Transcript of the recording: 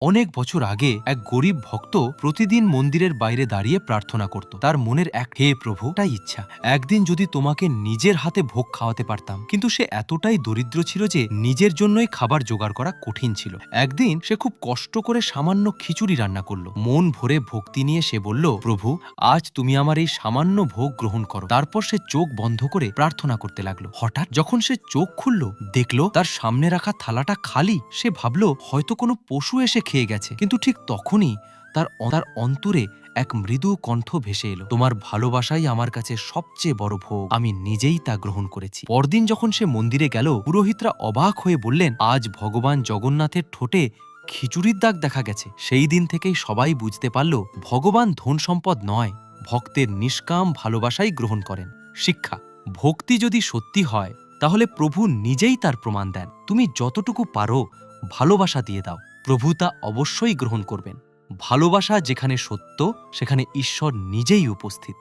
অনেক বছর আগে এক গরিব ভক্ত প্রতিদিন মন্দিরের বাইরে দাঁড়িয়ে প্রার্থনা করত। তার মনের হে প্রভু, তাই ইচ্ছা একদিন যদি তোমাকে নিজের হাতে ভোগ খাওয়াতে পারতাম। কিন্তু সে এতটাই দরিদ্র ছিল যে নিজের জন্যই খাবার জোগাড় করা কঠিন ছিল। একদিন সে খুব কষ্ট করে সামান্য খিচুড়ি রান্না করলো। মন ভরে ভক্তি নিয়ে সে বলল, প্রভু, আজ তুমি আমার এই সামান্য ভোগ গ্রহণ করো। তারপর সে চোখ বন্ধ করে প্রার্থনা করতে লাগলো। হঠাৎ যখন সে চোখ খুলল, দেখলো তার সামনে রাখা থালাটা খালি। সে ভাবলো হয়তো কোনো পশু এসে খেয়ে গেছে। কিন্তু ঠিক তখনই তার অন্তরে এক মৃদু কণ্ঠ ভেসে এলো, তোমার ভালোবাসাই আমার কাছে সবচেয়ে বড় ভোগ, আমি নিজেই তা গ্রহণ করেছি। পরদিন যখন সে মন্দিরে গেল, পুরোহিতরা অবাক হয়ে বললেন, আজ ভগবান জগন্নাথের ঠোঁটে খিচুড়ির দাগ দেখা গেছে। সেই দিন থেকেই সবাই বুঝতে পারল, ভগবান ধন সম্পদ নয়, ভক্তের নিষ্কাম ভালোবাসাই গ্রহণ করেন। শিক্ষা: ভক্তি যদি সত্যি হয় তাহলে প্রভু নিজেই তার প্রমাণ দেন। তুমি যতটুকু পারো ভালোবাসা দিয়ে দাও, প্রভু তা অবশ্যই গ্রহণ করবেন। ভালোবাসা যেখানে সত্য, সেখানে ঈশ্বর নিজেই উপস্থিত।